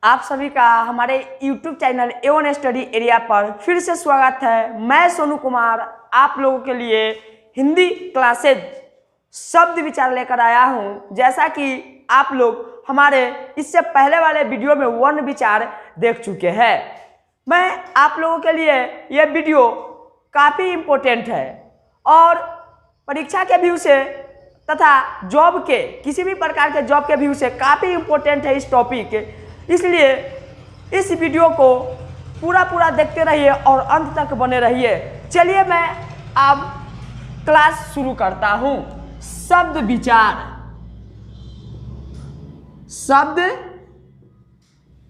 आप सभी का हमारे YouTube channel A1 study area पर फिर से स्वागत है। मैं सोनू कुमार आप लोगों के लिए हिंदी क्लासेज शब्द विचार लेकर आया हूं। जैसा कि आप लोग हमारे इससे पहले वाले वीडियो में वर्ण विचार देख चुके हैं, मैं आप लोगों के लिए यह वीडियो काफ़ी इम्पोर्टेंट है और परीक्षा के व्यू से तथा जॉब के किसी भी प्रकार के जॉब के व्यू से काफ़ी इम्पोर्टेंट है इस टॉपिक। इसलिए इस वीडियो को पूरा देखते रहिए और अंत तक बने रहिए। चलिए मैं अब क्लास शुरू करता हूं। शब्द विचार, शब्द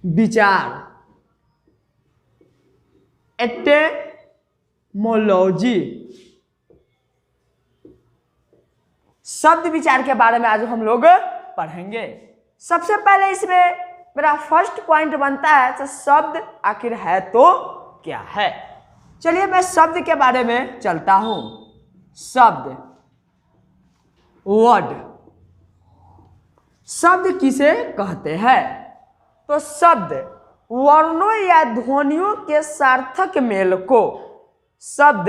विचार, एटिमोलॉजी। शब्द विचार के बारे में आज हम लोग पढ़ेंगे। सबसे पहले इसमें मेरा फर्स्ट पॉइंट बनता है तो शब्द आखिर है तो क्या है। चलिए मैं शब्द के बारे में चलता हूं। शब्द, वर्ड, शब्द किसे कहते हैं? तो शब्द वर्णों या ध्वनियों के सार्थक मेल को, शब्द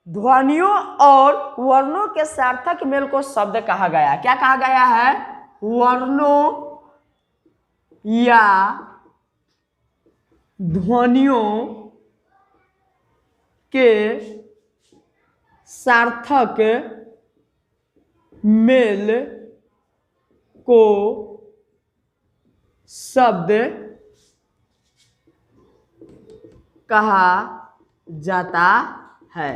ध्वनियों और वर्णों के सार्थक मेल को शब्द कहा गया। क्या कहा गया है? वर्णों या ध्वनियों के सार्थक मेल को शब्द कहा जाता है।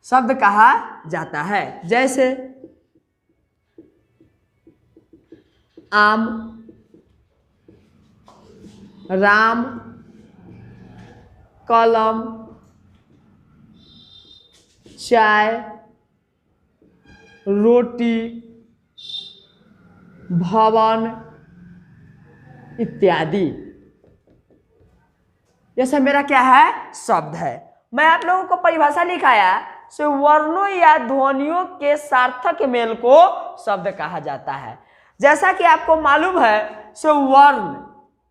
शब्द कहा जाता है। जैसे आम, राम, कलम, चाय, रोटी, भवन इत्यादि। यह सब मेरा क्या है? शब्द है। मैं आप लोगों को परिभाषा लिखाया सो वर्णों या ध्वनियों के सार्थक मेल को शब्द कहा जाता है। जैसा कि आपको मालूम है सो वर्ण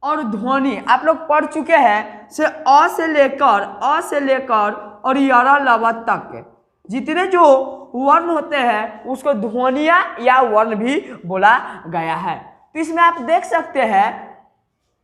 और ध्वनि आप लोग पढ़ चुके हैं। से अ से लेकर और यरा लव तक जितने जो वर्ण होते हैं उसको ध्वनिया या वर्ण भी बोला गया है। तो इसमें आप देख सकते हैं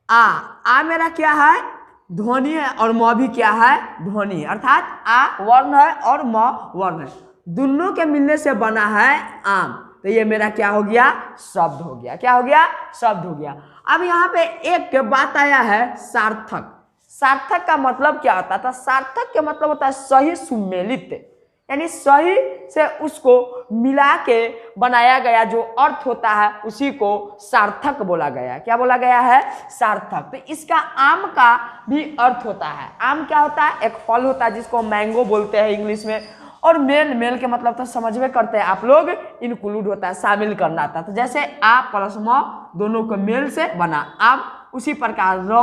आ मेरा क्या है? ध्वनि है और म भी क्या है? ध्वनि, अर्थात आ वर्ण है और म वर्ण है। दोनों के मिलने से बना है आम। तो ये मेरा क्या हो गया? शब्द हो गया। क्या हो गया? शब्द हो गया। अब यहाँ पे एक बात आया है सार्थक। सार्थक का मतलब क्या होता है? तो सार्थक का मतलब होता है सही सुमेलित, यानी सही से उसको मिला के बनाया गया जो अर्थ होता है उसी को सार्थक बोला गया। क्या बोला गया है? सार्थक। तो इसका आम का भी अर्थ होता है। आम क्या होता है? एक फल होता है जिसको मैंगो बोलते हैं इंग्लिश में। और मेल के मतलब तो समझ में करते हैं आप लोग, इंक्लूड होता है, शामिल करना था। तो जैसे आ प्लस म दोनों को मेल से बना आम, उसी प्रकार र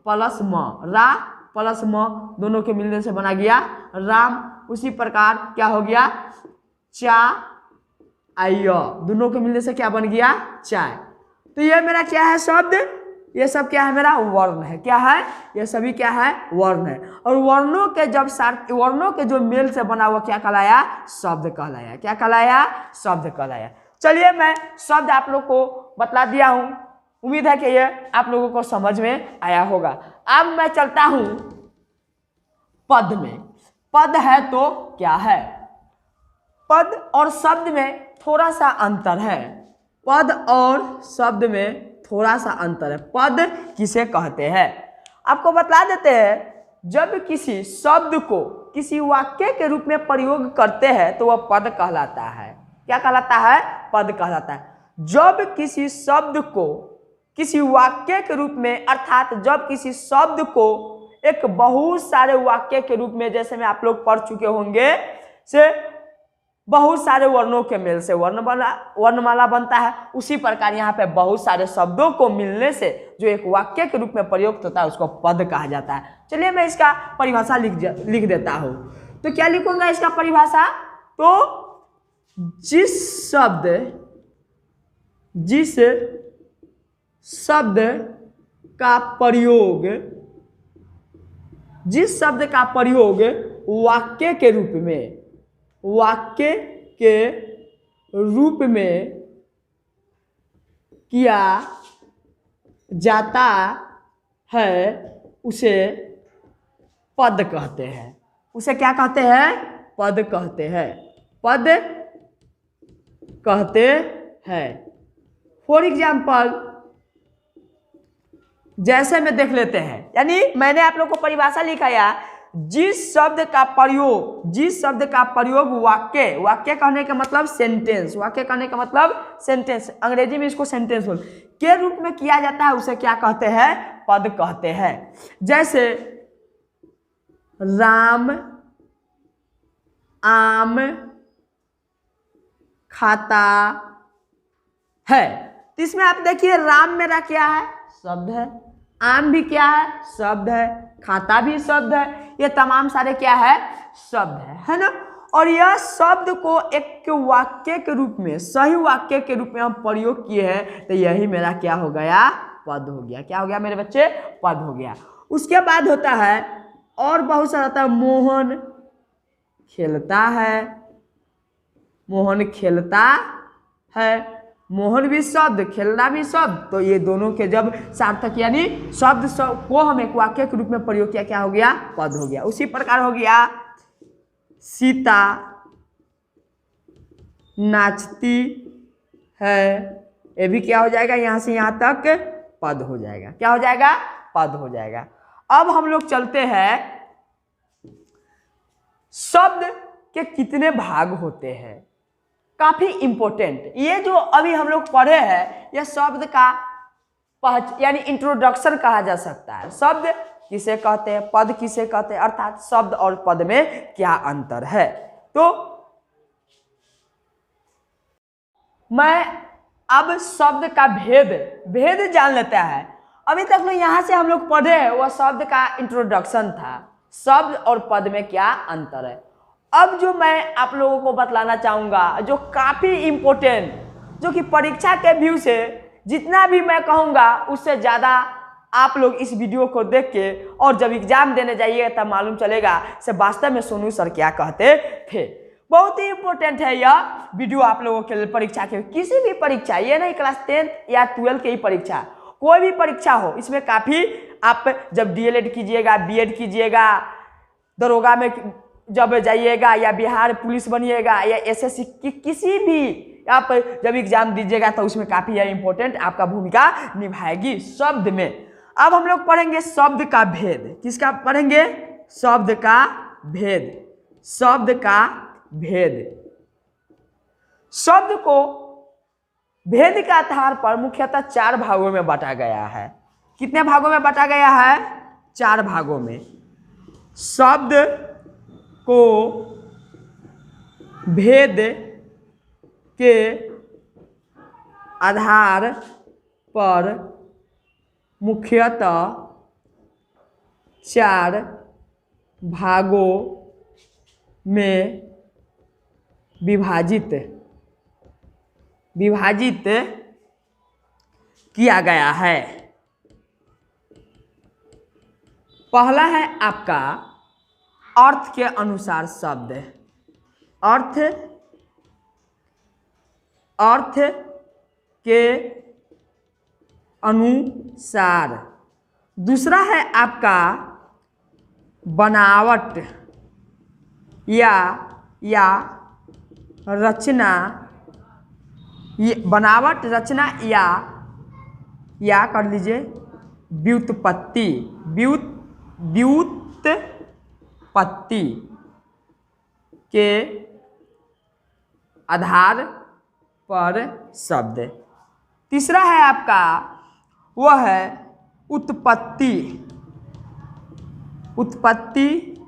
प्लस म, रा प्लस म दोनों के मिलने से बना गया राम। उसी प्रकार क्या हो गया? चा आय दोनों के मिलने से क्या बन गया? चाय। तो ये मेरा क्या है? शब्द। ये सब क्या है? मेरा वर्ण है। क्या है? ये सभी क्या है? वर्ण है। और वर्णों के जब वर्णों के जो मेल से बना हुआ क्या कहलाया? शब्द कहलाया। क्या कहलाया? शब्द कहलाया। चलिए मैं शब्द आप लोग को बतला दिया हूं। उम्मीद है कि ये आप लोगों को समझ में आया होगा। अब मैं चलता हूं पद में। पद है तो क्या है? पद और शब्द में थोड़ा सा अंतर है। पद और शब्द में थोड़ा सा अंतर है। पद किसे कहते हैं आपको बतला देते हैं। जब किसी शब्द को किसी वाक्य के रूप में प्रयोग करते हैं तो वह पद कहलाता है। क्या कहलाता है? पद कहलाता है। जब किसी शब्द को किसी वाक्य के रूप में, अर्थात जब किसी शब्द को एक बहुत सारे वाक्य के रूप में, जैसे में आप लोग पढ़ चुके होंगे, से बहुत सारे वर्णों के मेल से वर्णमाला बनता है। उसी प्रकार यहाँ पे बहुत सारे शब्दों को मिलने से जो एक वाक्य के रूप में प्रयुक्त होता है उसको पद कहा जाता है। चलिए मैं इसका परिभाषा लिख देता हूँ। तो क्या लिखूंगा इसका परिभाषा? तो जिस शब्द का प्रयोग, जिस शब्द का प्रयोग वाक्य के रूप में, वाक्य के रूप में किया जाता है उसे पद कहते हैं। उसे क्या कहते हैं? पद कहते हैं, पद कहते हैं। फॉर एग्जाम्पल जैसे में देख लेते हैं, यानी मैंने आप लोग को परिभाषा लिखाया, जिस शब्द का प्रयोग, जिस शब्द का प्रयोग वाक्य, वाक्य कहने का मतलब सेंटेंस, वाक्य कहने का मतलब सेंटेंस, अंग्रेजी में इसको सेंटेंस बोल के रूप में किया जाता है उसे क्या कहते हैं? पद कहते हैं। जैसे राम आम खाता है, तो इसमें आप देखिए राम मेरा क्या है? शब्द है। आम भी क्या है? शब्द है। खाता भी शब्द है। ये तमाम सारे क्या है? शब्द है ना। और यह शब्द को एक वाक्य के रूप में, सही वाक्य के रूप में हम प्रयोग किए हैं, तो यही मेरा क्या हो गया? पद हो गया। क्या हो गया मेरे बच्चे? पद हो गया। उसके बाद होता है और बहुत सारा होता है, मोहन खेलता है, मोहन खेलता है। मोहन भी शब्द, खेलना भी शब्द, तो ये दोनों के जब सार्थक यानी शब्द को हम एक वाक्य के रूप में प्रयोग किया, क्या हो गया? पद हो गया। उसी प्रकार हो गया सीता नाचती है, ये भी क्या हो जाएगा? यहाँ से यहाँ तक पद हो जाएगा। क्या हो जाएगा? पद हो जाएगा। अब हम लोग चलते हैं, शब्द के कितने भाग होते हैं, काफी इंपॉर्टेंट। ये जो अभी हम लोग पढ़े हैं, यह शब्द का यानी इंट्रोडक्शन कहा जा सकता है। शब्द किसे कहते हैं, पद किसे कहते हैं, अर्थात शब्द और पद में क्या अंतर है। तो मैं अब शब्द का भेद जान लेता है। अभी तक लोग यहां से हम लोग पढ़े हैं, वह शब्द का इंट्रोडक्शन था, शब्द और पद में क्या अंतर है। अब जो मैं आप लोगों को बतलाना चाहूंगा, जो काफी इंपॉर्टेंट, जो कि परीक्षा के व्यू से जितना भी मैं कहूंगा उससे ज्यादा आप लोग इस वीडियो को देख के और जब एग्जाम देने जाइएगा तब मालूम चलेगा से वास्तव में सोनू सर क्या कहते थे। बहुत ही इंपॉर्टेंट है यह वीडियो आप लोगों के लिए, परीक्षा के, किसी भी परीक्षा, ये नहीं क्लास 10 या 12 की ही परीक्षा, कोई भी परीक्षा हो, इसमें काफी आप जब डीएलएड कीजिएगा, बीएड कीजिएगा, दरोगा में जब जाइएगा, या बिहार पुलिस बनिएगा, या एसएससी की किसी भी आप जब एग्जाम दीजिएगा तो उसमें काफी इंपॉर्टेंट आपका भूमिका निभाएगी शब्द में। अब हम लोग पढ़ेंगे शब्द का भेद। किसका पढ़ेंगे? शब्द का भेद। शब्द का भेद। शब्द को भेद के आधार पर मुख्यतः 4 भागों में बांटा गया है। कितने भागों में बांटा गया है? 4 भागों में। शब्द को भेद के आधार पर मुख्यतः 4 भागों में विभाजित किया गया है। पहला है आपका अर्थ के अनुसार शब्द, अर्थ के अनुसार। दूसरा है आपका बनावट या रचना, ये बनावट, रचना या कर लीजिए व्युत्पत्ति, व्युत्पत्ति के आधार पर शब्द। तीसरा है आपका वह है उत्पत्ति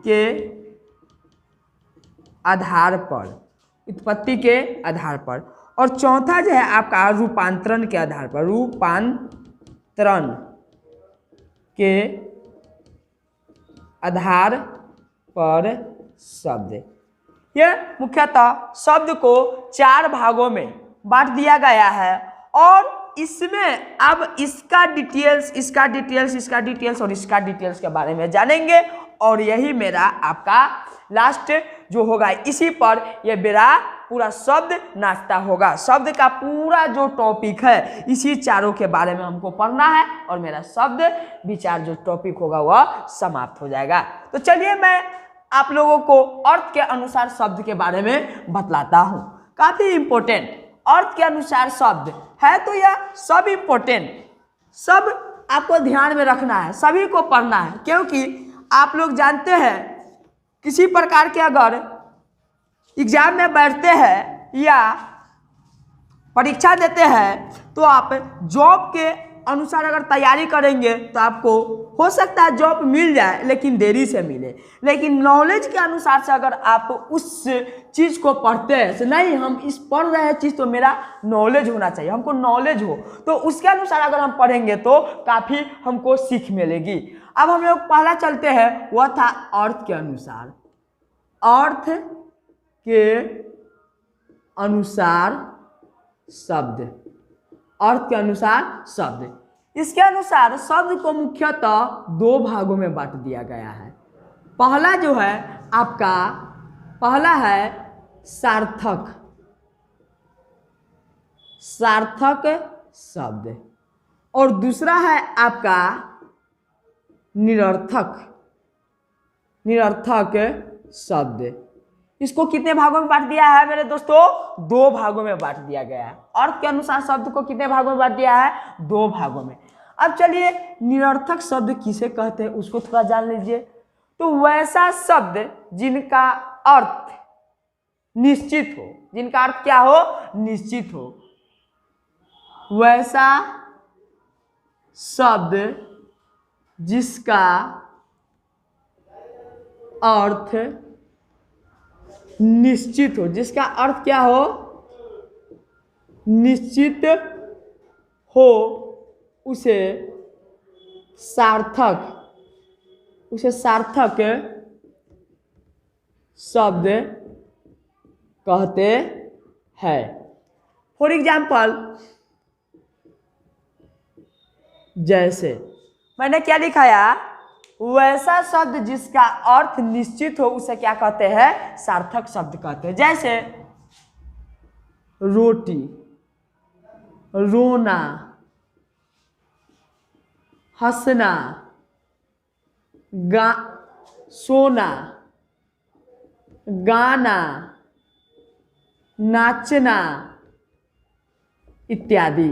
के आधार पर, उत्पत्ति के आधार पर। और चौथा जो है आपका रूपांतरण के आधार पर, रूपांतरण के आधार पर शब्द। मुख्यतः शब्द को 4 भागों में बांट दिया गया है और इसमें अब इसका डिटेल्स, इसका डिटेल्स, इसका डिटेल्स और इसका डिटेल्स के बारे में जानेंगे। और यही मेरा आपका लास्ट जो होगा, इसी पर यह मेरा पूरा शब्द नाश्ता होगा। शब्द का पूरा जो टॉपिक है इसी चारों के बारे में हमको पढ़ना है और मेरा शब्द विचार जो टॉपिक होगा वह समाप्त हो जाएगा। तो चलिए मैं आप लोगों को अर्थ के अनुसार शब्द के बारे में बतलाता हूँ। काफी इंपॉर्टेंट अर्थ के अनुसार शब्द है, तो यह सब इंपॉर्टेंट, सब आपको ध्यान में रखना है, सभी को पढ़ना है। क्योंकि आप लोग जानते हैं किसी प्रकार के अगर एग्जाम में बैठते हैं या परीक्षा देते हैं तो आप जॉब के अनुसार अगर तैयारी करेंगे तो आपको हो सकता है जॉब मिल जाए, लेकिन देरी से मिले। लेकिन नॉलेज के अनुसार से अगर आप उस चीज़ को पढ़ते हैं, तो नहीं हम इस पढ़ रहे हैं चीज़ तो मेरा नॉलेज होना चाहिए, हमको नॉलेज हो, तो उसके अनुसार अगर हम पढ़ेंगे तो काफ़ी हमको सीख मिलेगी। अब हम लोग पहला चलते हैं, वह था अर्थ के अनुसार। अर्थ के अनुसार शब्द, अर्थ के अनुसार शब्द। इसके अनुसार शब्द को मुख्यतः दो भागों में बांट दिया गया है। पहला जो है आपका, पहला है सार्थक, सार्थक शब्द, और दूसरा है आपका निरर्थक, निरर्थक शब्द। इसको कितने भागों में बांट दिया है मेरे दोस्तों? दो भागों में बांट दिया गया है। अर्थ के अनुसार शब्द को कितने भागों में बांट दिया है? दो भागों में। अब चलिए निरर्थक शब्द किसे कहते हैं उसको थोड़ा जान लीजिए। तो वैसा शब्द जिनका अर्थ निश्चित हो, जिनका अर्थ क्या हो? निश्चित हो, वैसा शब्द जिसका अर्थ निश्चित हो, जिसका अर्थ क्या हो? निश्चित हो, उसे सार्थक, उसे सार्थक शब्द कहते हैं। फॉर एग्जाम्पल, जैसे मैंने क्या लिखाया? वैसा शब्द जिसका अर्थ निश्चित हो उसे क्या कहते हैं? सार्थक शब्द कहते हैं। जैसे रोटी, रोना, हंसना, सोना, गाना, नाचना इत्यादि,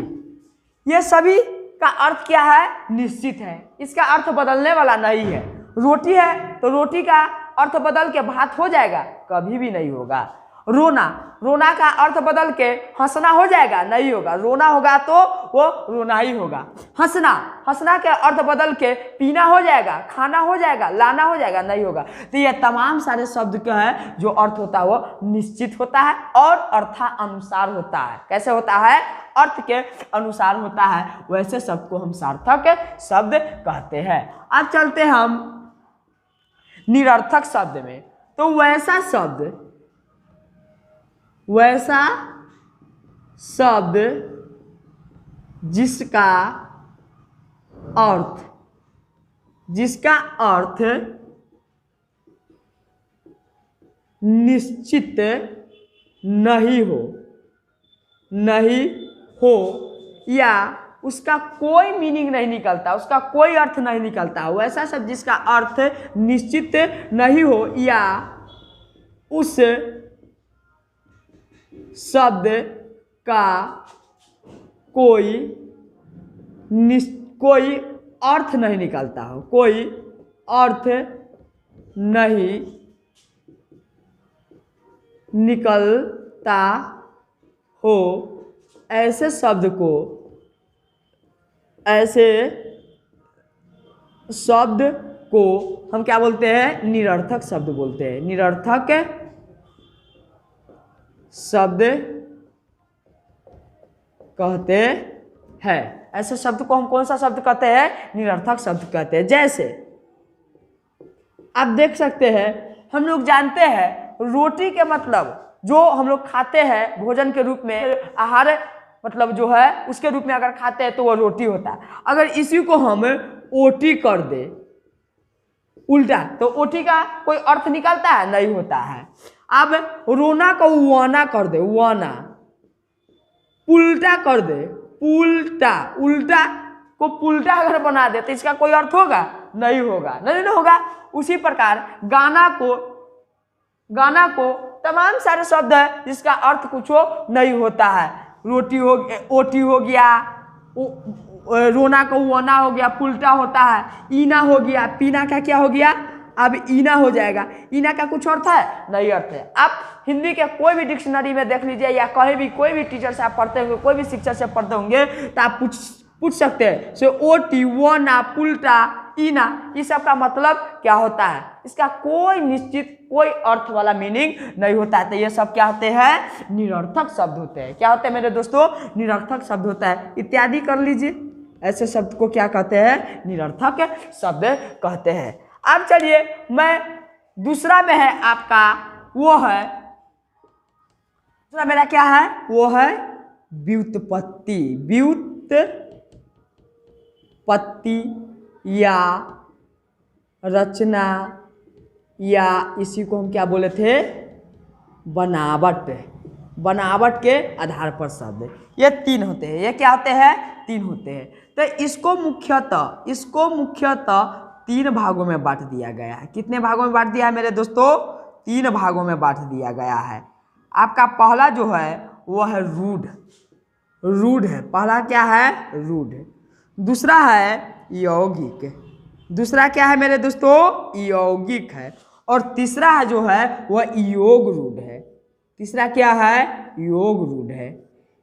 ये सभी का अर्थ क्या है? निश्चित है। इसका अर्थ बदलने वाला नहीं है। रोटी है तो रोटी का अर्थ बदल के भात हो जाएगा? कभी भी नहीं होगा। रोना, रोना का अर्थ बदल के हंसना हो जाएगा? नहीं होगा। रोना होगा तो वो रोना ही होगा। हंसना, हंसना के अर्थ बदल के पीना हो जाएगा, खाना हो जाएगा, लाना हो जाएगा? नहीं होगा। तो ये तमाम सारे शब्द का है जो अर्थ होता है वो निश्चित होता है और अर्थानुसार होता है। कैसे होता है? अर्थ के अनुसार होता है। वैसे शब्द को हम सार्थक शब्द कहते हैं। अब चलते हम निरर्थक शब्द में। तो वैसा शब्द, वैसा शब्द जिसका अर्थ, जिसका अर्थ निश्चित नहीं हो, नहीं हो, या उसका कोई मीनिंग नहीं निकलता, उसका कोई अर्थ नहीं निकलता, वैसा शब्द जिसका अर्थ निश्चित नहीं हो या उस शब्द का कोई अर्थ नहीं निकलता हो, कोई अर्थ नहीं निकलता हो, ऐसे शब्द को, ऐसे शब्द को हम क्या बोलते हैं? निरर्थक शब्द बोलते हैं। निरर्थक शब्द कहते हैं। ऐसे शब्द को हम कौन सा शब्द कहते हैं? निरर्थक शब्द कहते हैं। जैसे आप देख सकते हैं, हम लोग जानते हैं रोटी के मतलब जो हम लोग खाते हैं भोजन के रूप में, आहार मतलब जो है उसके रूप में अगर खाते हैं तो वो रोटी होता है। अगर इसी को हम ओटी कर दे उल्टा तो ओटी का कोई अर्थ निकलता है? नहीं होता है। अब रोना को वाना कर दे, वाना, उल्टा कर दे पुल्टा, उल्टा को पुल्टा अगर बना दे तो इसका कोई अर्थ होगा? नहीं होगा, नहीं होगा। उसी प्रकार गाना को तमाम सारे शब्द है जिसका अर्थ कुछ नहीं होता है। रोटी हो, ओटी हो गया, रोना को वोना हो गया, पुल्टा होता है, ईना हो गया, पीना का क्या हो गया? अब ईना हो जाएगा। ईना का कुछ अर्थ है? नहीं अर्थ है। आप हिंदी के कोई भी डिक्शनरी में देख लीजिए या कहीं भी कोई भी टीचर से आप पढ़ते होंगे, कोई भी शिक्षक से पढ़ते होंगे तो आप पूछ सकते हैं से ओटी, वोना, पुल्टा, ईना, ये सब का मतलब क्या होता है? इसका कोई निश्चित कोई अर्थ वाला मीनिंग नहीं होता है। तो ये सब क्या होते हैं? निरर्थक शब्द होते हैं। क्या होते हैं मेरे दोस्तों? निरर्थक शब्द होता है। इत्यादि कर लीजिए, ऐसे शब्द को क्या कहते हैं? निरर्थक शब्द कहते हैं। अब चलिए मैं दूसरा में है आपका, वो है दूसरा मेरा क्या है? वो है व्युत्पत्ति। व्युत्पत्ति या रचना या इसी को हम क्या बोले थे? बनावट। बनावट के आधार पर शब्द ये तीन होते हैं। ये क्या होते हैं? तीन होते हैं। तो इसको मुख्यतः तीन भागों में बांट दिया गया है। कितने भागों में बांट दिया है मेरे दोस्तों? तीन भागों में बांट दिया गया है। आपका पहला जो है वो है रूढ़। रूढ़ है पहला, क्या है? रूढ़। दूसरा है यौगिक। दूसरा क्या है मेरे दोस्तों? यौगिक है। और तीसरा है जो है वह योग रूढ़ है। तीसरा क्या है? योग रूढ़ है।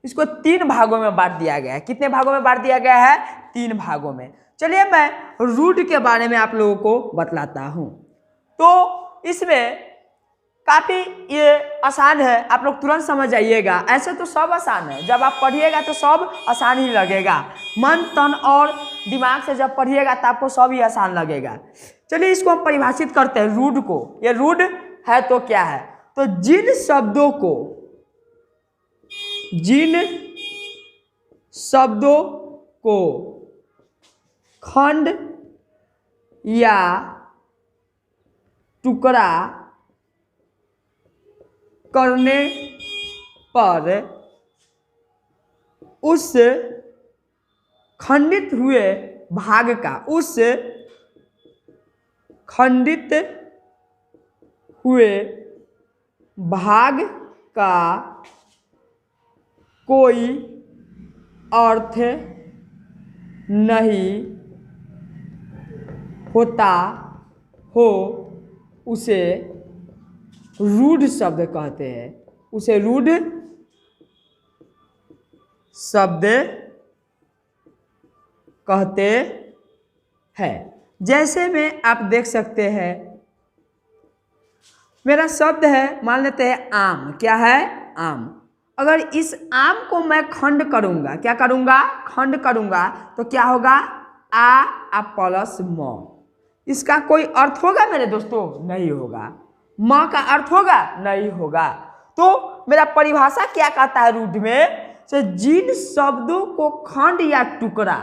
इसको तीन भागों में बांट दिया गया है। कितने भागों में बांट दिया गया है? तीन भागों में। चलिए मैं रूढ़ के बारे में आप लोगों को बतलाता हूं। तो इसमें काफी ये आसान है, आप लोग तुरंत समझ जाइएगा। ऐसे तो सब आसान है, जब आप पढ़िएगा तो सब आसान ही लगेगा। मन तन और दिमाग से जब पढ़िएगा तो आपको सब ही आसान लगेगा। चलिए इसको हम परिभाषित करते हैं रूढ़ को। ये रूढ़ है तो क्या है? तो जिन शब्दों को खंड या टुकड़ा करने पर उस खंडित हुए भाग का कोई अर्थ नहीं होता हो उसे रूढ़ शब्द कहते हैं। उसे रूढ़ शब्द कहते हैं। जैसे में आप देख सकते हैं, मेरा शब्द है, मान लेते हैं आम। क्या है? आम। अगर इस आम को मैं खंड करूंगा, क्या करूंगा? खंड करूंगा तो क्या होगा? आ प्लस म। इसका कोई अर्थ होगा मेरे दोस्तों? नहीं होगा। म का अर्थ होगा? नहीं होगा। तो मेरा परिभाषा क्या कहता है रूढ़ में? से जिन शब्दों को खंड या टुकड़ा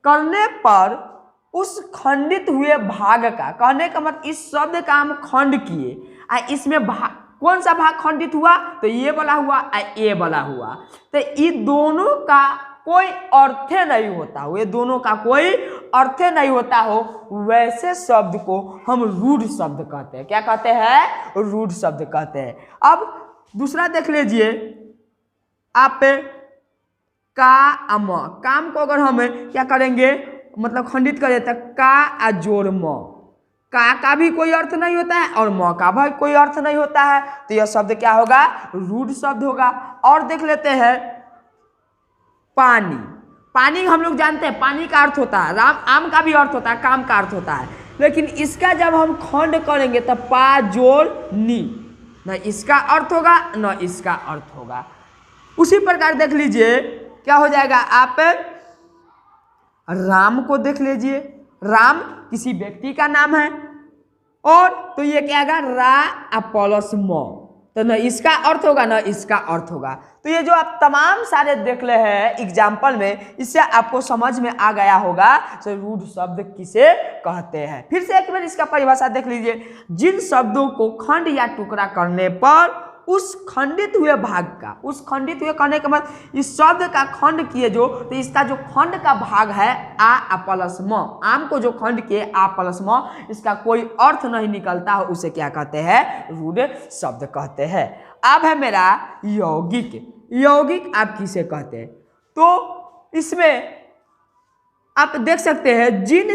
करने पर उस खंडित हुए भाग का, कहने का मतलब इस शब्द का हम खंड किए, इसमें कौन सा भाग खंडित हुआ? तो ये वाला हुआ, ये वाला हुआ। तो ये दोनों का कोई अर्थ नहीं होता हो, ये दोनों का कोई अर्थ नहीं होता हो, वैसे शब्द को हम रूढ़ शब्द कहते हैं। क्या कहते हैं? रूढ़ शब्द कहते हैं। अब दूसरा देख लीजिए आप, काम को अगर हम क्या करेंगे, मतलब खंडित करें तो का जोड़ म, का भी कोई अर्थ नहीं होता है और म का भी कोई अर्थ नहीं होता है, तो यह शब्द क्या होगा? रूढ़ शब्द होगा। और देख लेते हैं पानी। पानी हम लोग जानते हैं पानी का अर्थ होता है, आम का भी अर्थ होता है, काम का अर्थ होता है, लेकिन इसका जब हम खंड करेंगे तो पा जोड़ नी, न इसका अर्थ होगा न इसका अर्थ होगा। उसी प्रकार देख लीजिए क्या हो जाएगा, आप राम को देख लीजिए। राम किसी व्यक्ति का नाम है, और तो ये क्या आएगा? रा प्लस म। तो न इसका अर्थ होगा न इसका अर्थ होगा। तो ये जो आप तमाम सारे देख ले हैं एग्जाम्पल में, इससे आपको समझ में आ गया होगा तो रूढ़ शब्द किसे कहते हैं। फिर से एक बार इसका परिभाषा देख लीजिए। जिन शब्दों को खंड या टुकड़ा करने पर उस खंडित हुए भाग का, उस खंडित हुए कहने के बाद इस शब्द का खंड किए जो, तो इसका जो खंड का भाग है आ प्लस म, आम को जो खंड किए आ प्लस म, इसका कोई अर्थ नहीं निकलता हो, उसे क्या कहते हैं? रूढ़ शब्द कहते हैं। अब है मेरा यौगिक। यौगिक आप किसे कहते हैं? तो इसमें आप देख सकते हैं जिन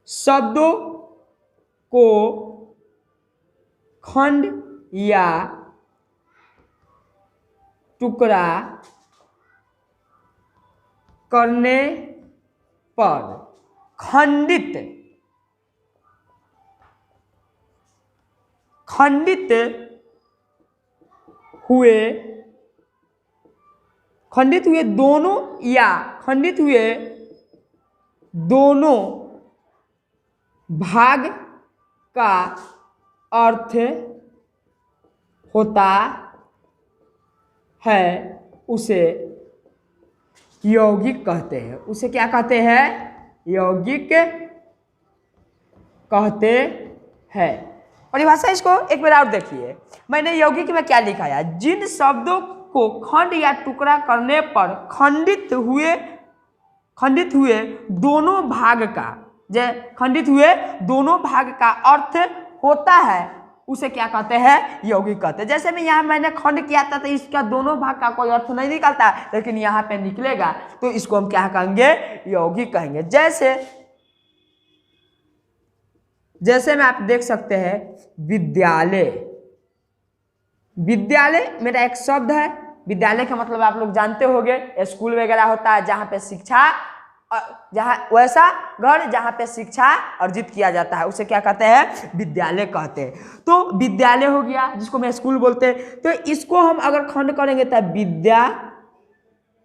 शब्दों को खंड या टुकड़ा करने पर खंडित हुए दोनों या खंडित हुए दोनों भाग का अर्थ होता है, उसे यौगिक कहते हैं। उसे क्या कहते हैं? यौगिक कहते हैं। परिभाषा इसको एक बार और देखिए। मैंने यौगिक में क्या लिखा है? जिन शब्दों को खंड या टुकड़ा करने पर खंडित हुए दोनों भाग का, खंडित हुए दोनों भाग का अर्थ होता है, उसे क्या कहते हैं? यौगिक कहते हैं। जैसे मैं यहाँ मैंने खंड किया था तो इसका दोनों भाग का कोई अर्थ नहीं निकलता, लेकिन यहाँ पे निकलेगा तो इसको हम क्या कहेंगे? यौगिक कहेंगे। जैसे में आप देख सकते हैं विद्यालय। विद्यालय मेरा एक शब्द है। विद्यालय का मतलब आप लोग जानते होंगे, स्कूल वगैरह होता है जहाँ पे शिक्षा, जहाँ वैसा घर जहाँ पे शिक्षा अर्जित किया जाता है, उसे क्या कहते हैं? विद्यालय कहते हैं। तो विद्यालय हो गया जिसको मैं स्कूल बोलते हैं। तो इसको हम अगर खंड करेंगे तो विद्या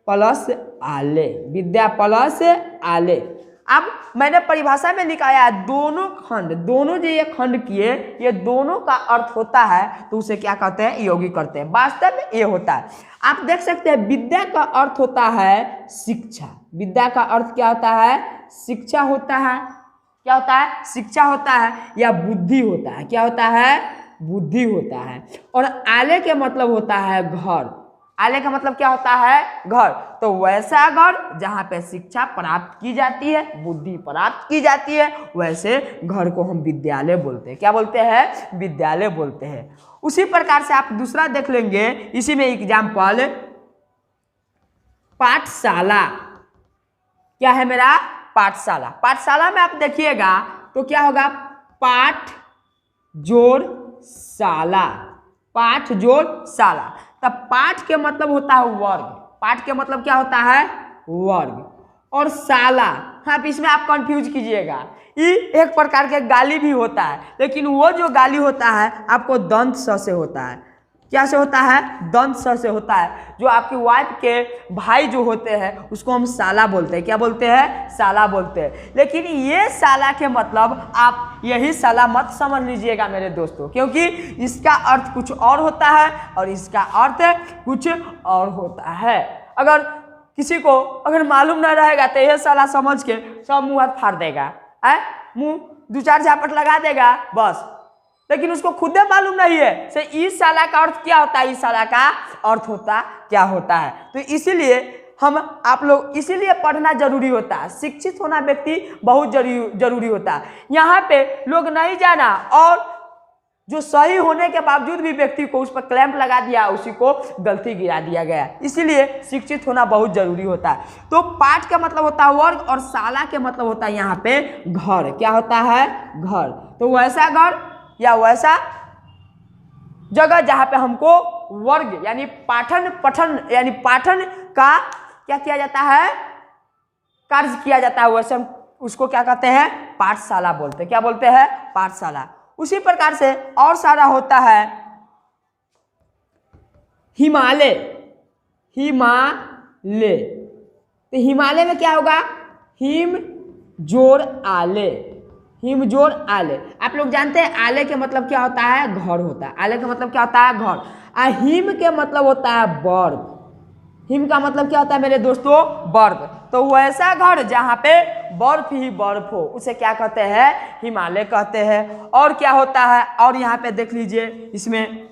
प्लस आले, विद्या प्लस आले। अब मैंने परिभाषा में लिखाया दोनों खंड, दोनों जो ये खंड किए, ये दोनों का अर्थ होता है, तो उसे क्या कहते हैं? यौगिक करते हैं। वास्तव में ये होता है। आप देख सकते हैं विद्या का अर्थ होता है शिक्षा। विद्या का अर्थ क्या होता है? शिक्षा होता है। क्या होता है? शिक्षा होता है या बुद्धि होता है। क्या होता है? बुद्धि होता है। और आले के मतलब होता है घर। आले का मतलब क्या होता है? घर। तो वैसा घर जहाँ पे शिक्षा प्राप्त की जाती है, बुद्धि प्राप्त की जाती है, वैसे घर को हम विद्यालय बोलते हैं। क्या बोलते हैं? विद्यालय बोलते हैं। उसी प्रकार से आप दूसरा देख लेंगे, इसी में एग्जाम्पल पाठशाला। क्या है मेरा? पाठशाला। पाठशाला में आप देखिएगा तो क्या होगा? पाठ जोड़ शाला, पाठ जोड़ शाला। तब पाठ के मतलब होता है वर्ग। पाठ के मतलब क्या होता है? वर्ग। और शाला, हाँ इसमें आप कंफ्यूज कीजिएगा, ये एक प्रकार के गाली भी होता है, लेकिन वो जो गाली होता है आपको दंत स से होता है। क्या से होता है? दंत स से होता है। जो आपकी वाइफ के भाई जो होते हैं उसको हम साला बोलते हैं। क्या बोलते हैं? साला बोलते हैं। लेकिन ये साला के मतलब आप यही साला मत समझ लीजिएगा मेरे दोस्तों, क्योंकि इसका अर्थ कुछ और होता है और इसका अर्थ कुछ और होता है। अगर किसी को अगर मालूम न रहेगा तो यह साला समझ के सब मुंह हाथ फाड़ देगा, मुंह दो चार झापट लगा देगा बस, लेकिन उसको खुद मालूम नहीं है से इस साला का अर्थ क्या होता है, इस साला का अर्थ होता क्या होता है। तो इसीलिए हम आप लोग इसीलिए पढ़ना जरूरी होता है। शिक्षित होना व्यक्ति बहुत जरूरी होता है। यहाँ पे लोग नहीं जाना और जो सही होने के बावजूद भी व्यक्ति को उस पर क्लैंप लगा दिया, उसी को गलती गिरा दिया गया। इसीलिए शिक्षित होना बहुत जरूरी होता है। तो पाठ का मतलब होता है वर्ग और शाला के मतलब होता है यहाँ पे घर। क्या होता है? घर। तो वैसा घर या वैसा जगह जहाँ पे हमको वर्ग यानी पठन यानी पाठन का क्या किया जाता है? कार्य किया जाता है, वैसे हम उसको क्या कहते हैं? पाठशाला बोलते हैं। क्या बोलते हैं? पाठशाला। उसी प्रकार से और सारा होता है हिमालय। हिमालय, तो हिमालय में क्या होगा? हिम जोड़ आले। हिम जोड़ आले। आप लोग जानते हैं आले के मतलब क्या होता है, घर होता है। आले का मतलब क्या होता है, घर। हिम के मतलब होता है बर्फ। हिम का मतलब क्या होता है मेरे दोस्तों, बर्फ। तो वैसा घर जहाँ पे बर्फ ही बर्फ हो उसे क्या कहते हैं, हिमालय कहते हैं। और क्या होता है, और यहाँ पे देख लीजिए इसमें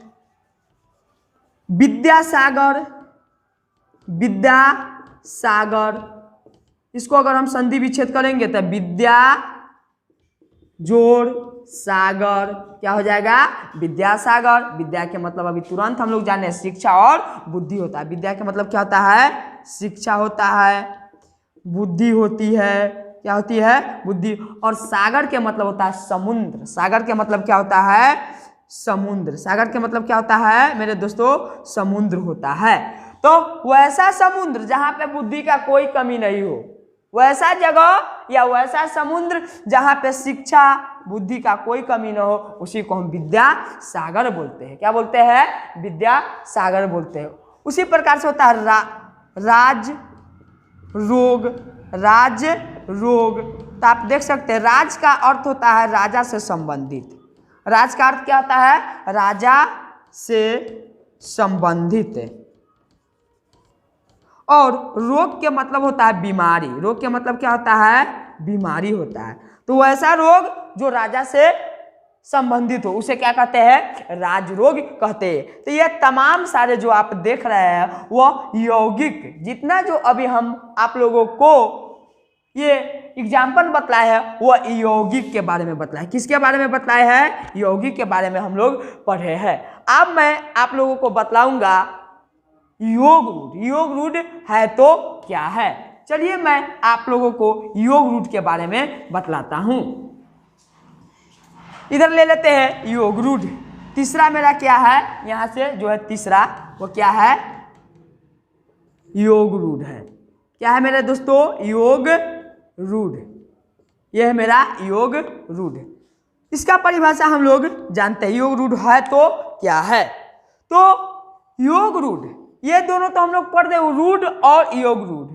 विद्यासागर, विद्यासागर, इसको अगर हम संधि विच्छेद करेंगे तो विद्या जोड़ सागर क्या हो जाएगा, विद्यासागर। विद्या के मतलब अभी तुरंत हम लोग जाने शिक्षा और बुद्धि होता है। विद्या के मतलब क्या होता है, शिक्षा होता है, बुद्धि होती है, क्या होती है, बुद्धि। और सागर के मतलब होता है समुद्र। सागर के मतलब क्या होता है, समुद्र। सागर के मतलब क्या होता है मेरे दोस्तों, समुद्र होता है। तो वैसा समुद्र जहाँ पे बुद्धि का कोई कमी नहीं हो, वैसा जगह या वैसा समुद्र जहाँ पे शिक्षा बुद्धि का कोई कमी न हो, उसी को हम विद्या सागर बोलते हैं। क्या बोलते हैं, विद्या सागर बोलते हैं। उसी प्रकार से होता है राज रोग। राज रोग, तो आप देख सकते हैं राज का अर्थ होता है राजा से संबंधित। राज का अर्थ क्या होता है, राजा से संबंधित। और रोग के मतलब होता है बीमारी। रोग के मतलब क्या होता है, बीमारी होता है। तो वैसा रोग जो राजा से संबंधित हो उसे क्या कहते हैं, राजरोग कहते हैं। तो ये तमाम सारे जो आप देख रहे हैं वह यौगिक, जितना जो अभी हम आप लोगों को ये एग्जाम्पल बतलाए है वह यौगिक के बारे में बतलाए। किसके बारे में बतलाए हैं, यौगिक के बारे में हम लोग पढ़े हैं। अब मैं आप लोगों को बतलाऊंगा योग रूट। योग रूट है तो क्या है, चलिए मैं आप लोगों को योग रूट के बारे में बतलाता हूं। इधर ले लेते हैं योग रूट। तीसरा मेरा क्या है, यहां से जो है तीसरा वो क्या है, योग रूट है। क्या है मेरे दोस्तों, योग रूट। यह है मेरा योग रूट। इसका परिभाषा हम लोग जानते हैं, योग रूट है तो क्या है। तो योग रूट ये दोनों तो हम लोग पढ़ रहे, रूट और योग रूट।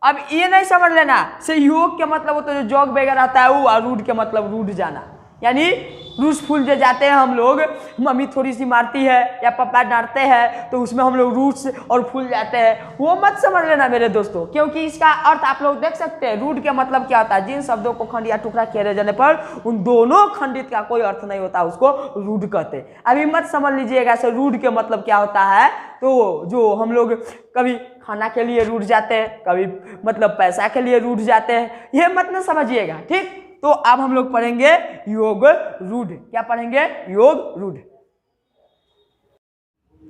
अब ये नहीं समझ लेना से योग के मतलब वो तो जो जॉग वगैरह आता है वो, और रूट के मतलब रूट जाना, यानी रूस फूल जो जाते हैं हम लोग, मम्मी थोड़ी सी मारती है या पापा डांटते हैं तो उसमें हम लोग रूट्स और फूल जाते हैं, वो मत समझ लेना मेरे दोस्तों। क्योंकि इसका अर्थ आप लोग देख सकते हैं, रूट के मतलब क्या होता है, जिन शब्दों को खंड या टुकड़ा किए जाने पर उन दोनों खंडित का कोई अर्थ नहीं होता, उसको रूट कहते हैं। अभी मत समझ लीजिएगा से रूट के मतलब क्या होता है, तो जो हम लोग कभी खाना के लिए रूठ जाते हैं, कभी मतलब पैसा के लिए रूठ जाते हैं, ये मत न समझिएगा, ठीक। तो अब हम लोग पढ़ेंगे योग रूढ़। क्या पढ़ेंगे, योग रूढ़।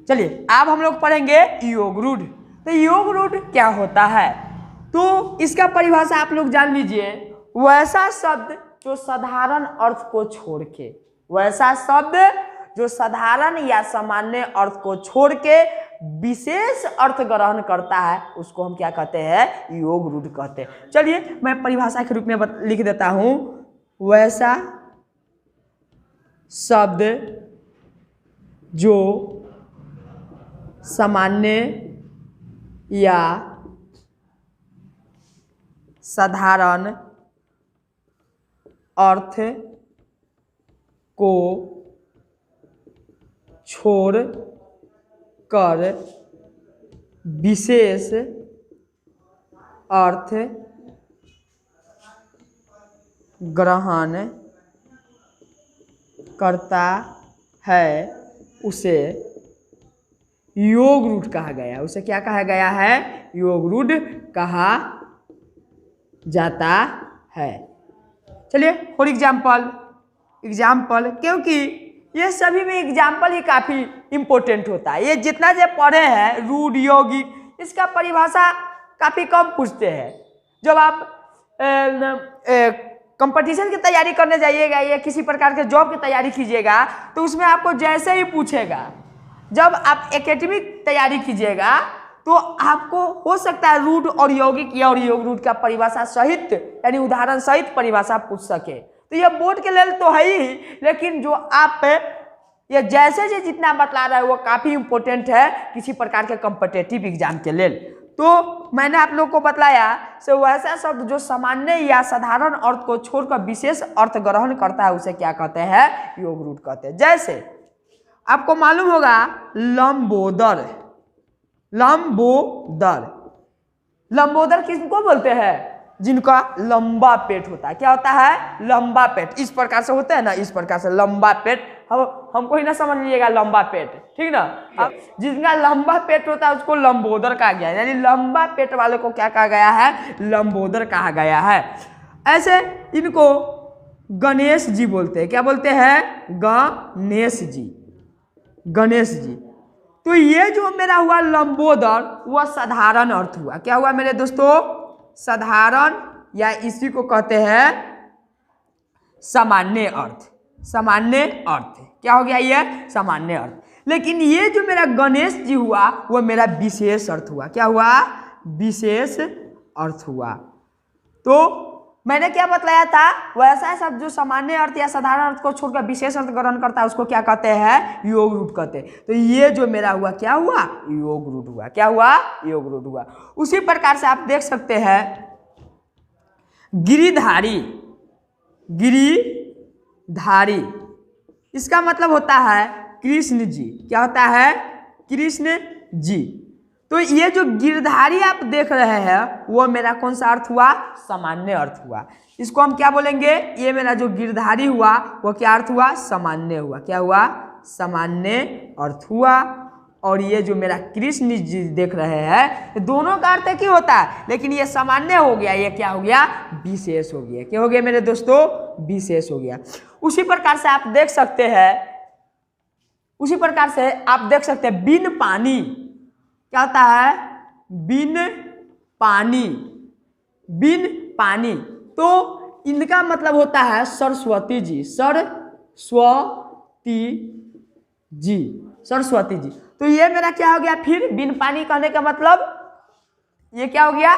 चलिए अब हम लोग पढ़ेंगे योग रूढ़। तो योग रूढ़ क्या होता है, तो इसका परिभाषा आप लोग जान लीजिए। वैसा शब्द जो साधारण अर्थ को छोड़ के, वैसा शब्द जो साधारण या सामान्य अर्थ को छोड़ के विशेष अर्थ ग्रहण करता है उसको हम क्या कहते हैं, योग रूढ़ कहते हैं। चलिए मैं परिभाषा के रूप में लिख देता हूं। वैसा शब्द जो सामान्य या साधारण अर्थ को छोड़ कर विशेष अर्थ ग्रहण करता है उसे योग रूढ़ कहा गया। उसे क्या कहा गया है, योग रूढ़ कहा जाता है। चलिए फॉर एग्जाम्पल, क्योंकि ये सभी में एग्जाम्पल ही काफ़ी इंपॉर्टेंट होता है। ये जितना जो पढ़े हैं रूढ़ यौगिक, इसका परिभाषा काफ़ी कम पूछते हैं। जब आप कंपटीशन की तैयारी करने जाइएगा या किसी प्रकार के जॉब की तैयारी कीजिएगा तो उसमें आपको जैसे ही पूछेगा, जब आप एकेडमिक तैयारी कीजिएगा तो आपको हो सकता है रूढ़ और यौगिक या और योग रूढ़ का परिभाषा सहित यानी उदाहरण सहित परिभाषा पूछ सके। तो यह बोर्ड के लेल तो है ही, लेकिन जो आप ये जैसे जितना बतला रहा है वो काफ़ी इंपॉर्टेंट है किसी प्रकार के कॉम्पिटिटिव एग्जाम के लेल। तो मैंने आप लोग को बतलाया से वैसा शब्द जो सामान्य या साधारण अर्थ को छोड़कर विशेष अर्थ ग्रहण करता है उसे क्या कहते हैं, योग रूट कहते हैं। जैसे आपको मालूम होगा लंबोदर, लंबोदर, लंबोदर किसको बोलते हैं, जिनका लंबा पेट होता है। क्या होता है, लंबा पेट। इस प्रकार से होता है ना, इस प्रकार से लंबा पेट। हमको ही ना समझ लीजिएगा लंबा पेट, ठीक ना। अब जिनका लंबा पेट होता है उसको लंबोदर कहा गया है, यानी लंबा पेट वाले को क्या कहा गया है, लंबोदर कहा गया है। ऐसे इनको गणेश जी बोलते हैं। क्या बोलते हैं, गणेश जी, गणेश जी। तो ये जो मेरा हुआ लंबोदर वह साधारण अर्थ हुआ। क्या हुआ मेरे दोस्तों, साधारण, या इसी को कहते हैं सामान्य अर्थ। सामान्य अर्थ क्या हो गया, ये सामान्य अर्थ। लेकिन ये जो मेरा गणेश जी हुआ वह मेरा विशेष अर्थ हुआ। क्या हुआ, विशेष अर्थ हुआ। तो मैंने क्या बतलाया था, वैसा सब जो सामान्य अर्थ या साधारण अर्थ को छोड़कर विशेष अर्थ ग्रहण करता है उसको क्या कहते हैं, योग रूट कहते हैं। तो ये जो मेरा हुआ क्या हुआ, योग रूट हुआ। क्या हुआ, योग रूट हुआ। उसी प्रकार से आप देख सकते हैं गिरिधारी, गिरिधारी, इसका मतलब होता है कृष्ण जी। क्या होता है, कृष्ण जी। तो ये जो गिरधारी आप देख रहे हैं वो मेरा कौन सा अर्थ हुआ, सामान्य अर्थ हुआ। इसको हम क्या बोलेंगे, ये मेरा जो गिरधारी हुआ वो क्या अर्थ हुआ, सामान्य हुआ। क्या हुआ, सामान्य अर्थ हुआ। और ये जो मेरा कृष्ण जी देख रहे हैं दोनों का अर्थ एक ही होता है, लेकिन ये सामान्य हो गया, ये क्या हो गया, विशेष हो गया। क्या हो गया मेरे दोस्तों, विशेष हो गया। उसी प्रकार से आप देख सकते हैं, उसी प्रकार से आप देख सकते हैं बिन पानी। क्या होता है, बिन पानी, बिन पानी। तो इनका मतलब होता है सरस्वती जी, सरस्वती जी, सरस्वती जी। तो ये मेरा क्या हो गया, फिर बिन पानी कहने का मतलब ये क्या हो गया,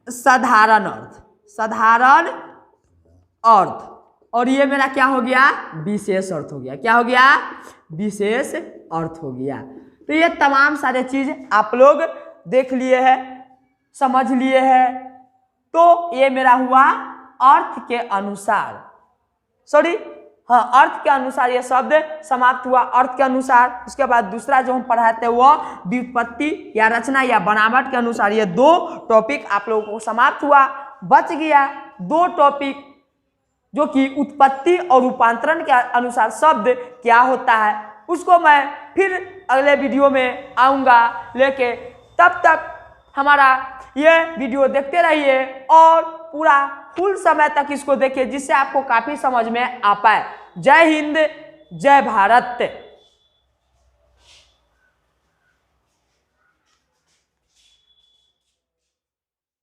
साधारण अर्थ, साधारण अर्थ। और ये मेरा क्या हो गया, विशेष अर्थ हो गया। क्या हो गया, विशेष अर्थ हो गया। तो ये तमाम सारे चीज आप लोग देख लिए हैं, समझ लिए हैं। तो ये मेरा हुआ अर्थ के अनुसार, सॉरी हाँ, अर्थ के अनुसार ये शब्द समाप्त हुआ, अर्थ के अनुसार। उसके बाद दूसरा जो हम पढ़ाए थे वो व्युत्पत्ति या रचना या बनावट के अनुसार। ये दो टॉपिक आप लोगों को समाप्त हुआ। बच गया दो टॉपिक, जो कि उत्पत्ति और रूपांतरण के अनुसार शब्द क्या होता है, उसको मैं फिर अगले वीडियो में आऊँगा लेके। तब तक हमारा ये वीडियो देखते रहिए और पूरा फुल समय तक इसको देखिए, जिससे आपको काफ़ी समझ में आ पाए। जय हिंद, जय भारत।